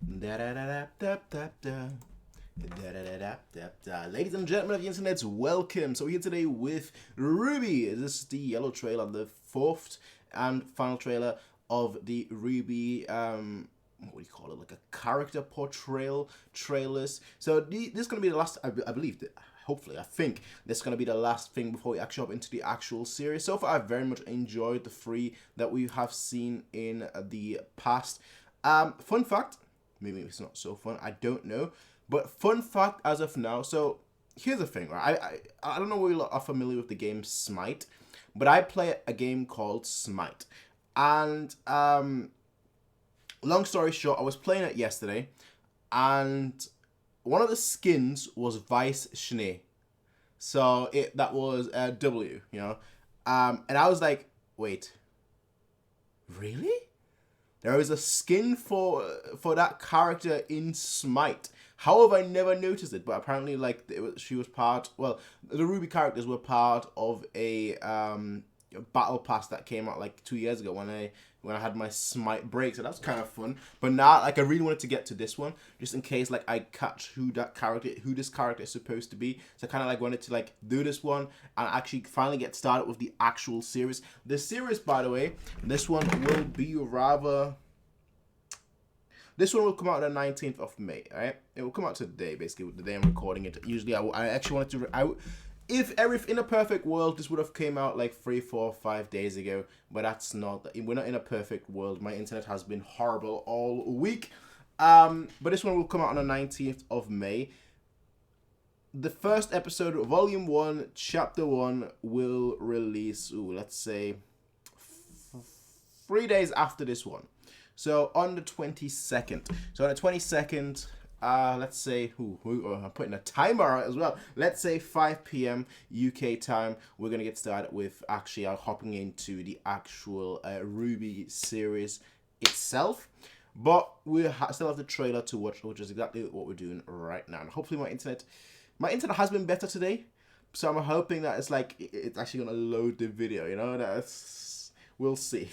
Ladies and gentlemen of the internet, welcome. So we're here today with Rooster. This is the yellow trailer, the fourth and final trailer of the Rooster, what do you call it, like a character portrayal trailers. So this is going to be the last, I believe, hopefully, I think this is going to be the last thing before we actually hop into the actual series. So far, I've very much enjoyed the three that we have seen in the past. Fun fact, maybe it's not so fun, I don't know. But fun fact as of now, so here's the thing, right? I don't know if you are familiar with the game Smite, but I play a game called Smite. And long story short, I was playing it yesterday, and one of the skins was Vice Schnee. So that was W, you know. And I was like, wait, really? There is a skin for that character in Smite. However, I never noticed it, but apparently, like, she was part. Well, the Rwby characters were part of a battle pass that came out like 2 years ago when I had my Smite break. So that's kind of fun. But now, like, I really wanted to get to this one just in case, like, I catch who this character is supposed to be. So I kind of like wanted to like do this one and actually finally get started with the actual series. The series, by the way, this one will be rather. This one will come out on the 19th of May, alright? It will come out today, basically, the day I'm recording it. Usually, I actually wanted to... if in a perfect world, this would have came out like 3, 4, 5 days ago. But that's not... We're not in a perfect world. My internet has been horrible all week. But this one will come out on the 19th of May. The first episode, Volume 1, Chapter 1, will release, let's say, 3 days after this one. So on the 22nd. So on the 22nd, let's say, I'm putting a timer out as well. Let's say 5 p.m. UK time. We're going to get started with actually hopping into the actual Rwby series itself. But we still have the trailer to watch, which is exactly what we're doing right now. And hopefully my internet has been better today. So I'm hoping that it's actually going to load the video, you know, we'll see.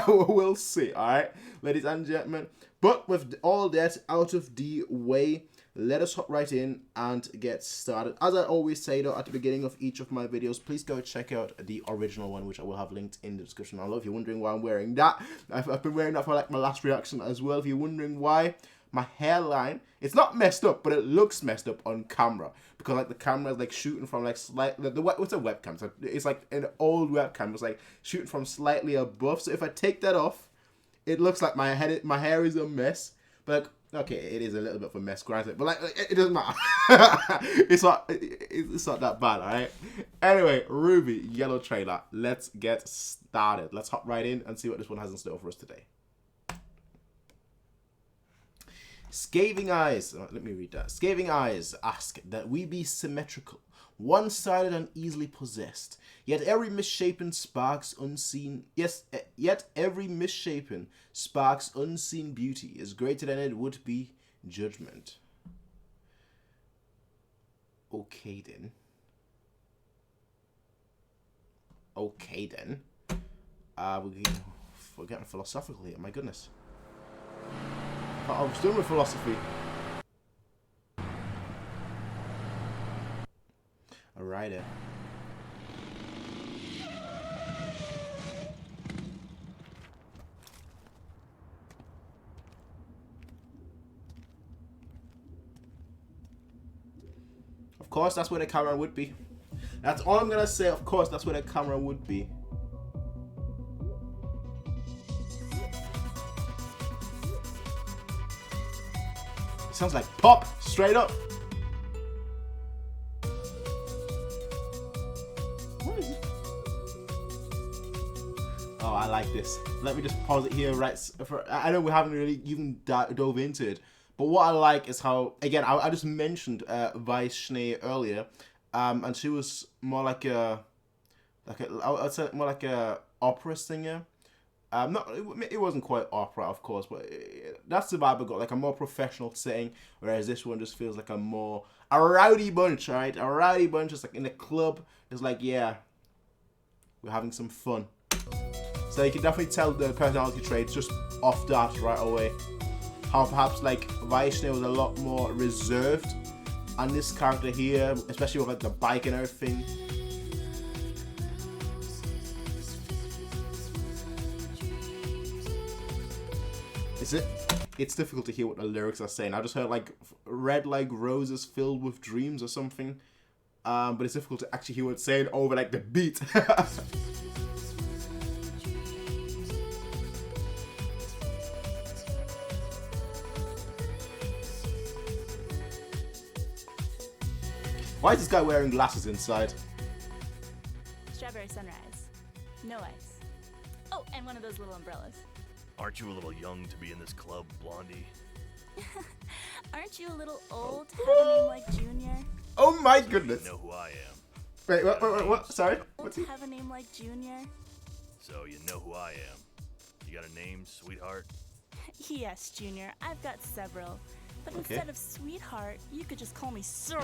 We'll see, all right, ladies and gentlemen. But with all that out of the way, let us hop right in and get started. As I always say, though, at the beginning of each of my videos, please go check out the original one, which I will have linked in the description below. If you're wondering why I'm wearing that, I've been wearing that for like my last reaction as well. If you're wondering why my hairline, it's not messed up, but it looks messed up on camera because like the camera is like shooting from like slightly what's a webcam? So it's like an old webcam. It's like shooting from slightly above. So if I take that off, it looks like my hair is a mess. But like, okay, it is a little bit of a mess, granted. But like, it doesn't matter. it's not that bad, all right. Anyway, Rwby yellow trailer. Let's get started. Let's hop right in and see what this one has in store for us today. Scathing eyes, let me read that. Scathing eyes ask that we be symmetrical, one-sided and easily possessed. Yet every misshapen sparks unseen. Yet every misshapen sparks unseen beauty is greater than it would be judgment. Okay then. Okay then. We're getting philosophical here. My goodness. I was doing with philosophy. Alright then. Of course, that's where the camera would be. That's all I'm gonna say. Of course, that's where the camera would be. Sounds like pop, straight up. What is it? Oh, I like this. Let me just pause it here, right? I know we haven't really even dove into it, but what I like is how, again, I just mentioned Vice Schnee earlier, and she was more like I'd say more like a opera singer. It wasn't quite opera, of course, but that's the vibe I got, like a more professional setting, whereas this one just feels like a rowdy bunch, right? A rowdy bunch, just like in a club. It's like, yeah, we're having some fun. So you can definitely tell the personality traits just off that right away. how perhaps like Vaishnav was a lot more reserved on this character here, especially with like the bike and everything. It's difficult to hear what the lyrics are saying. I just heard like red like roses filled with dreams or something. But it's difficult to actually hear what it's saying over like the beat. Why is this guy wearing glasses inside? Strawberry sunrise. No ice. Oh, and one of those little umbrellas. Aren't you a little young to be in this club, Blondie? Aren't you a little old to have a name like Junior? Oh my goodness. You know who I am. Wait, what? Sorry? Old to have a name like Junior? So you know who I am. You got a name, sweetheart? Yes, Junior. I've got several. But instead of sweetheart, you could just call me Sir.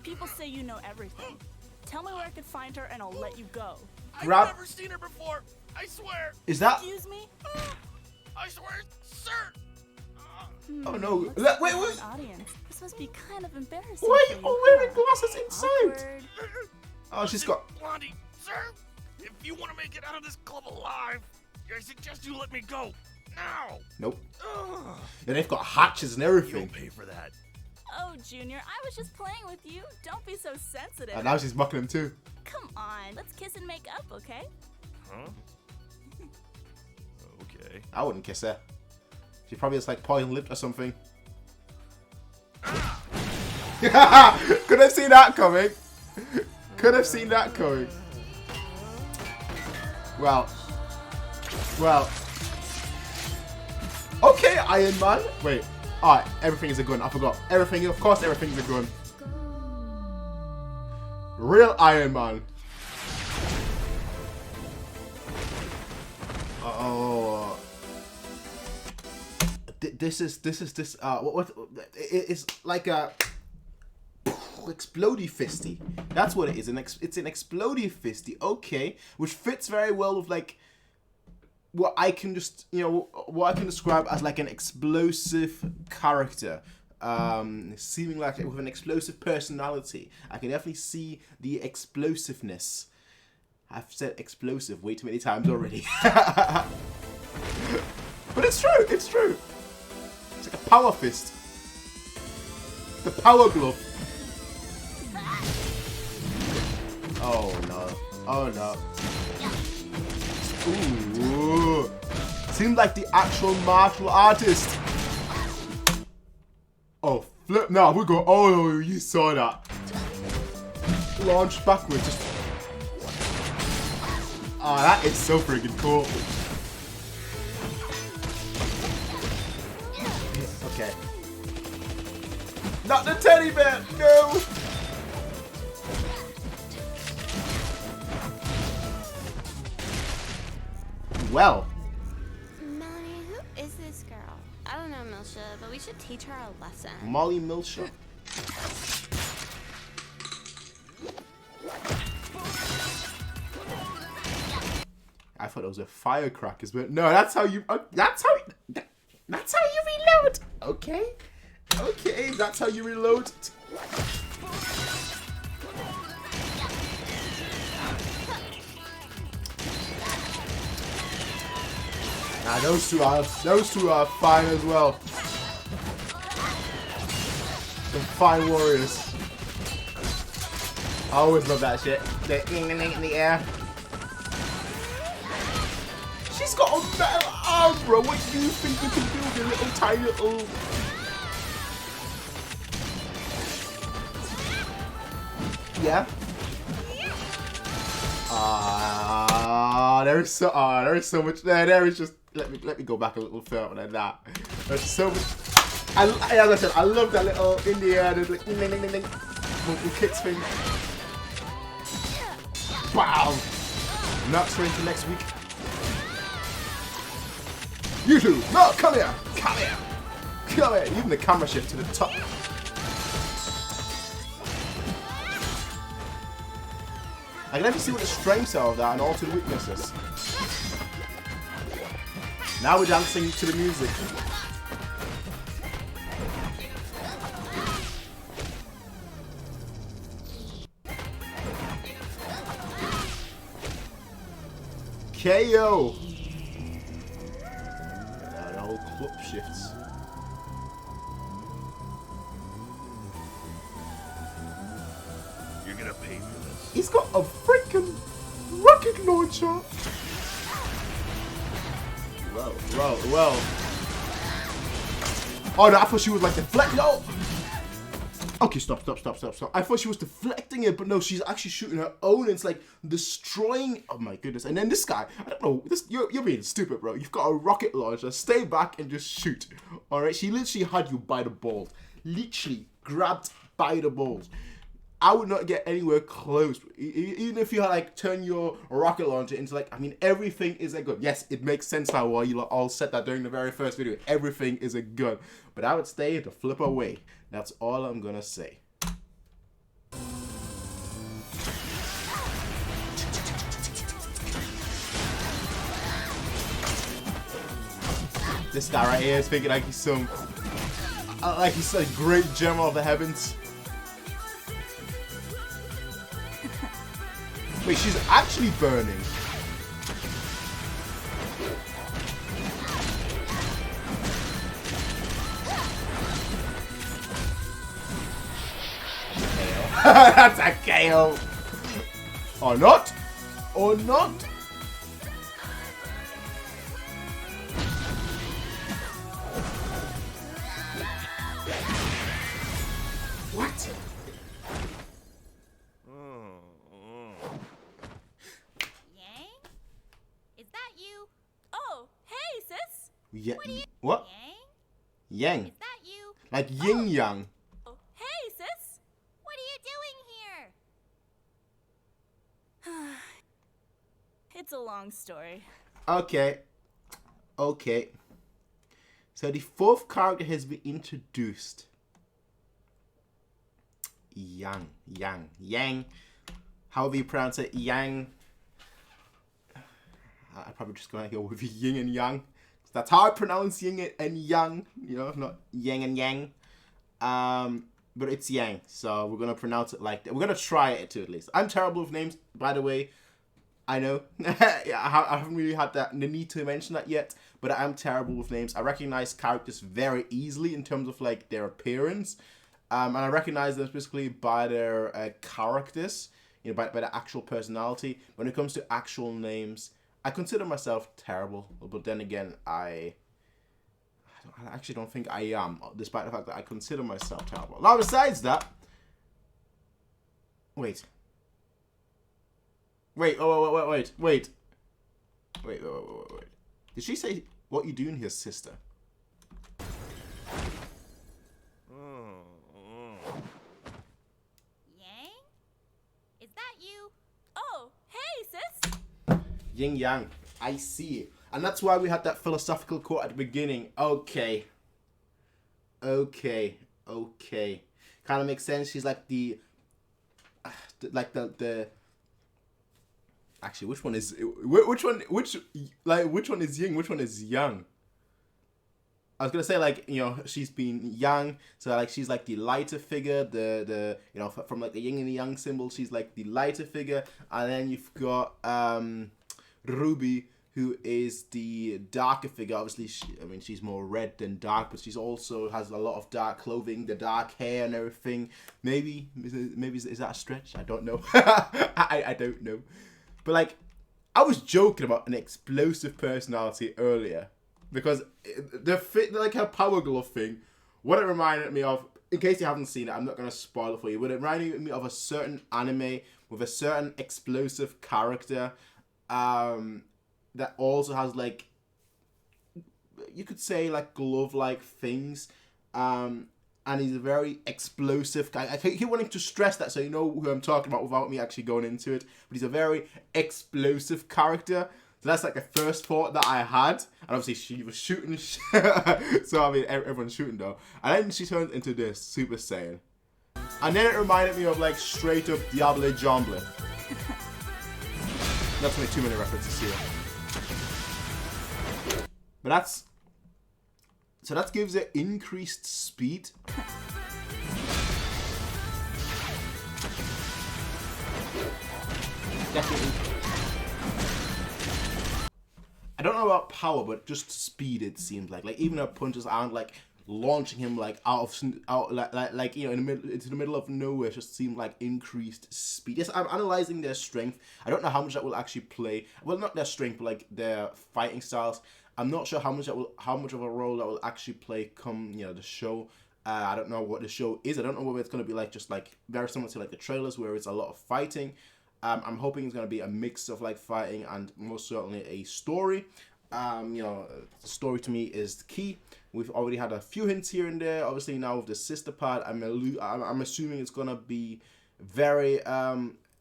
People say you know everything. Tell me where I could find her and I'll let you go. I've never seen her before. I swear. Is that? Excuse me? I swear, sir. Oh no! Wait, what? Audience. This must be kind of embarrassing. Why are for you you, all wearing huh? glasses inside? Awkward. Oh, she's got. Blondie, sir. If you want to make it out of this club alive, I suggest you let me go now. Nope. And they've got hatches and everything. You'll pay for that. Oh, Junior, I was just playing with you. Don't be so sensitive. And now she's mocking him too. Come on, let's kiss and make up, okay? Huh? Okay. I wouldn't kiss her. She probably has like poison lipped or something. Could have seen that coming. Could have seen that coming. Well. Okay, Iron Man. Wait. Alright, everything is a gun. I forgot. Everything, of course, everything is a gun. Real Iron Man. Oh. This is it's like a explodey fisty. That's what it is. It's an explodey fisty. Okay, which fits very well with like what I can just what I can describe as like an explosive character. Seeming like with an explosive personality. I can definitely see the explosiveness. I've said explosive way too many times already. But it's true, it's true. It's like a power fist. The power glove. Oh no. Oh no. Ooh. Seems like the actual martial artist. Oh, flip now, we go. Oh, you saw that. Launch backwards. Just... Oh, that is so freaking cool. Okay. Not the teddy bear! No! Well. Melanie, who is this girl? I don't know, Milsha, but we should teach her a lesson. Molly Milsha. I thought it was a firecrackers, but no, that's how you reload. Okay, okay, that's how you reload. Nah, those two are fine as well. Some fine warriors. I always love that shit. The in the air. She's got a metal arm, bro. What do you think you can do with your little tiny little... Yeah? There is so much there. There is just... Let me go back a little further than that. There's so much... As I said, I love that little in the air, there's like... Little kicks thing. Wow! Not straight to next week. You two! No! Come here! Come here! Come here! Even the camera shift to the top. I can actually see what the strengths are of that and also the weaknesses. Now we're dancing to the music. KO. The whole club shifts. You're gonna pay for this. He's got a freaking rocket launcher. Whoa. Oh no, I thought she was like deflecting. Oh. Okay, stop. I thought she was deflecting it, but no, she's actually shooting her own. It's like destroying. Oh my goodness! And then this guy, I don't know. You're being stupid, bro. You've got a rocket launcher. Stay back and just shoot. All right. She literally had you by the balls. Literally grabbed by the balls. I would not get anywhere close. Even if you had like turn your rocket launcher into like, I mean, everything is a gun. Yes, it makes sense now why you all said that during the very first video. Everything is a gun. But I would stay the flip away. That's all I'm gonna say. This guy right here is thinking like he's some, like he's a great general of the heavens. Wait, she's actually burning. That's a KO. Or not. Or not. What? Yeah. What? Yang. Is that you? Like yin yang. Oh, hey, sis. What are you doing here? It's a long story. Okay. So the fourth character has been introduced. Yang. However you pronounce it, Yang. I'm probably just going to go with yin and yang. That's how I pronounce yin and yang. You know, not yang and yang. But it's yang. So we're going to pronounce it like that. We're going to try it too, at least. I'm terrible with names, by the way. I know. I haven't really had the need to mention that yet. But I am terrible with names. I recognize characters very easily in terms of like their appearance. And I recognize them specifically by their characters. You know, by their actual personality. When it comes to actual names, I consider myself terrible, but then again, I actually don't think I am, despite the fact that I consider myself terrible. Now, besides that, wait. Did she say what you doing here, sister? Yang? Is that you? Oh, hey, sis. Yin yang. I see. And that's why we had that philosophical quote at the beginning. Okay. Kind of makes sense. She's like the actually, which one is yin, which one is yang? I was gonna say, like, you know, she's been yang, so like she's like the lighter figure, the you know, from like the yin and the yang symbol, she's like the lighter figure, and then you've got Rwby, who is the darker figure. Obviously, she's more red than dark, but she's also has a lot of dark clothing, the dark hair and everything. Maybe is that a stretch? I don't know. I don't know. But like, I was joking about an explosive personality earlier because like her power glove thing. What it reminded me of, in case you haven't seen it, I'm not gonna spoil it for you. But it reminded me of a certain anime with a certain explosive character. That also has like, you could say like glove-like things, and he's a very explosive guy. I keep wanting to stress that so you know who I'm talking about without me actually going into it. But he's a very explosive character. So that's like the first thought that I had. And obviously she was shooting. So I mean, everyone's shooting though. And then she turned into this Super Saiyan. And then it reminded me of like straight up Diable Jamble. That's only too many references here. But that's... So that gives it increased speed. Definitely. I don't know about power, but just speed, it seems like. Like, even her punches aren't, like, launching him, like, like you know, in the middle, into the middle of nowhere. It just seemed like increased speed. Yes, I'm analyzing their strength. I don't know how much that will actually play. Well, not their strength, but, like, their fighting styles. I'm not sure how much of a role that will actually play come, you know, the show. I don't know what the show is. I don't know whether it's going to be, like, just, like, very similar to, like, the trailers, where it's a lot of fighting. I'm hoping it's going to be a mix of, like, fighting and most certainly a story. You know, the story to me is the key. We've already had a few hints here and there. Obviously, now with the sister part, I'm assuming it's going to be very,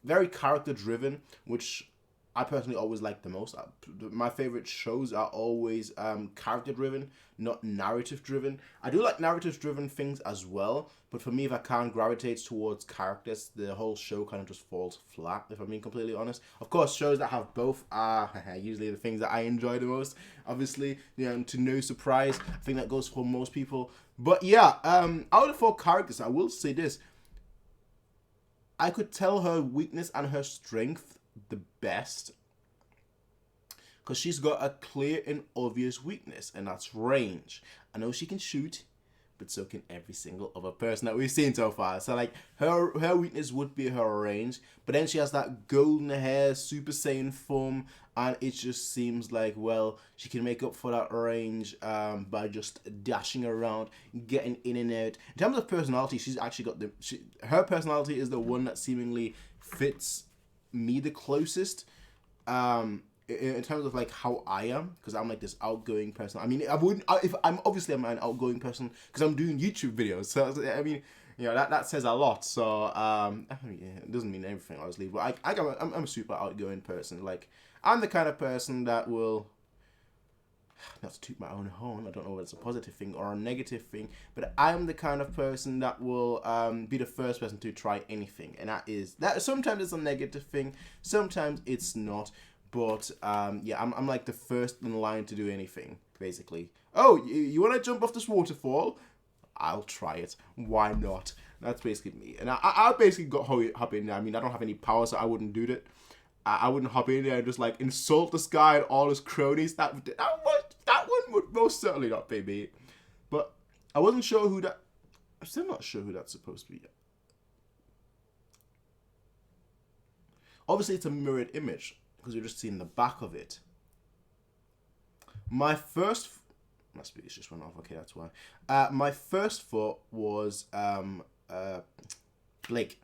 very character-driven, which I personally always like the most. My favorite shows are always character-driven, not narrative-driven. I do like narrative-driven things as well, but for me, if I can't gravitate towards characters, the whole show kind of just falls flat, if I'm being completely honest. Of course, shows that have both are usually the things that I enjoy the most. Obviously, you know, to no surprise, I think that goes for most people. But yeah, out of the 4 characters, I will say this. I could tell her weakness and her strength the best, because she's got a clear and obvious weakness, and that's range. I know she can shoot, but so can every single other person that we've seen so far. So, like, her weakness would be her range, but then she has that golden hair, Super Saiyan form, and it just seems like, well, she can make up for that range by just dashing around, getting in and out. In terms of personality, she's actually got her personality is the one that seemingly fits me the closest. In terms of, like, how I am, because I'm, like, this outgoing person. I mean, I'm an outgoing person because I'm doing YouTube videos. So I mean, you know, that says a lot. So I mean, yeah, it doesn't mean everything, obviously, but I'm a super outgoing person. Like, I'm the kind of person that will, not to toot my own horn, I don't know whether it's a positive thing or a negative thing, but I'm the kind of person that will be the first person to try anything, and that sometimes it's a negative thing, sometimes it's not. But, yeah, I'm like the first in line to do anything, basically. Oh, you want to jump off this waterfall? I'll try it. Why not? That's basically me. And I basically got hop in there. I mean, I don't have any power, so I wouldn't do that. I wouldn't hop in there and just, like, insult this guy and all his cronies. That one would most certainly not be me. But I wasn't sure who that... I'm still not sure who that's supposed to be yet. Obviously, it's a mirrored image, because we're just seeing the back of it. My first... Must be, it's just run off. Okay, that's why. My first thought was Blake.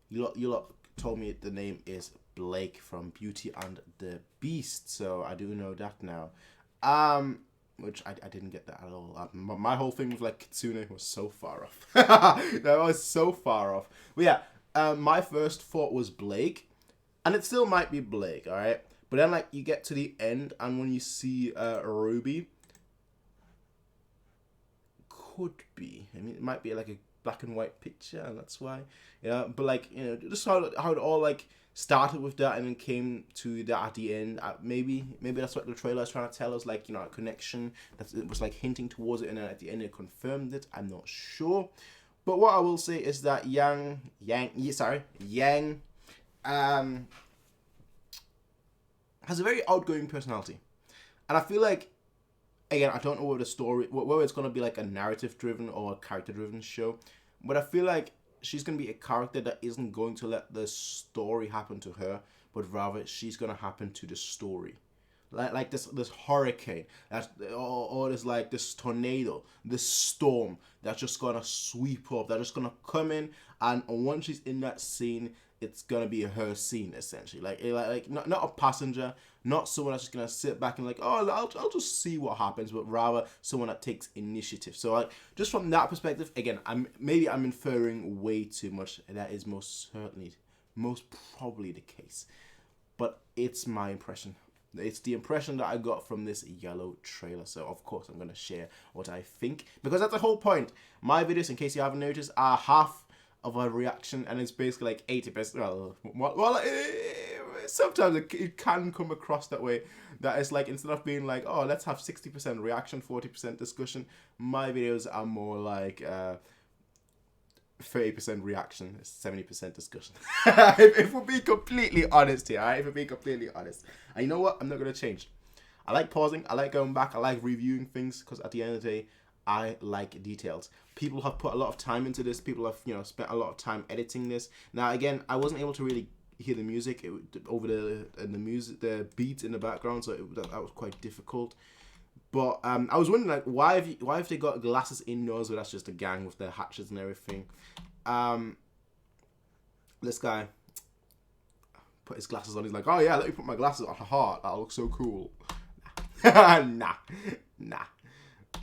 You lot told me the name is Blake from Beauty and the Beast, so I do know that now. Which I didn't get that at all. My whole thing with, like, Kitsune was so far off. That was so far off. But yeah, my first thought was Blake. And it still might be Blake, alright? But then, like, you get to the end, and when you see Rwby, could be. I mean, it might be, like, a black and white picture, and that's why. Yeah, but, like, you know, just how it all, like, started with that and then came to that at the end. Maybe that's what the trailer is trying to tell us, like, you know, a connection. It was, like, hinting towards it, and then at the end it confirmed it. I'm not sure. But what I will say is that Yang has a very outgoing personality, and I feel like, again, I don't know whether it's going to be like a narrative driven or a character driven show, but I feel like she's going to be a character that isn't going to let the story happen to her, but rather she's going to happen to the story. Like this hurricane, or this, like, this tornado, this storm that's just going to sweep up, that's just going to come in, and once she's in that scene, it's gonna be her scene, essentially. Like not a passenger, not someone that's just gonna sit back and, like, oh, I'll just see what happens, but rather someone that takes initiative. So, like, just from that perspective, again, I'm inferring way too much, and that is most probably the case. But it's my impression. It's the impression that I got from this yellow trailer. So, of course, I'm gonna share what I think, because that's the whole point. My videos, in case you haven't noticed, are half of a reaction, and it's basically like 80%. Well, sometimes it can come across that way. That it's like, instead of being like, oh, let's have 60% reaction, 40% discussion, my videos are more like 30% reaction, 70% discussion. if we're being completely honest here, alright? If we're being completely honest. And you know what? I'm not going to change. I like pausing. I like going back. I like reviewing things, because at the end of the day, I like details. People have put a lot of time into this. People have, spent a lot of time editing this. Now, again, I wasn't able to really hear the music over the beat in the background, so that was quite difficult. But I was wondering, like, why have they got glasses indoors? Well, that's just a gang with their hatchets and everything. This guy put his glasses on. He's like, oh yeah, let me put my glasses on. Haha, that looks so cool. Nah.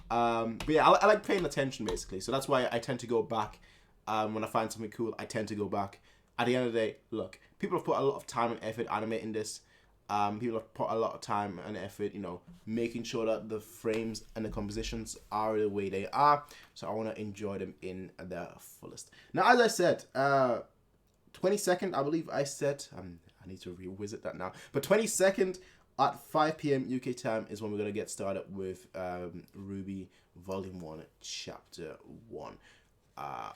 But yeah, I like paying attention, basically. So that's why I tend to go back when I find something cool. I tend to go back. At the end of the day, look, people have put a lot of time and effort animating this. People have put a lot of time and effort, making sure that the frames and the compositions are the way they are. So I want to enjoy them in their fullest. Now, as I said, 22nd, I believe I said, I need to revisit that now. But 22nd at 5 p.m. UK time is when we're going to get started with Rwby Volume 1, Chapter 1.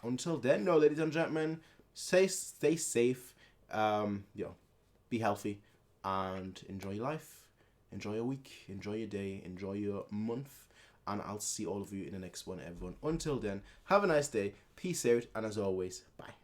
Until then, ladies and gentlemen, stay safe, be healthy, and enjoy your life, enjoy your week, enjoy your day, enjoy your month, and I'll see all of you in the next one, everyone. Until then, have a nice day, peace out, and as always, bye.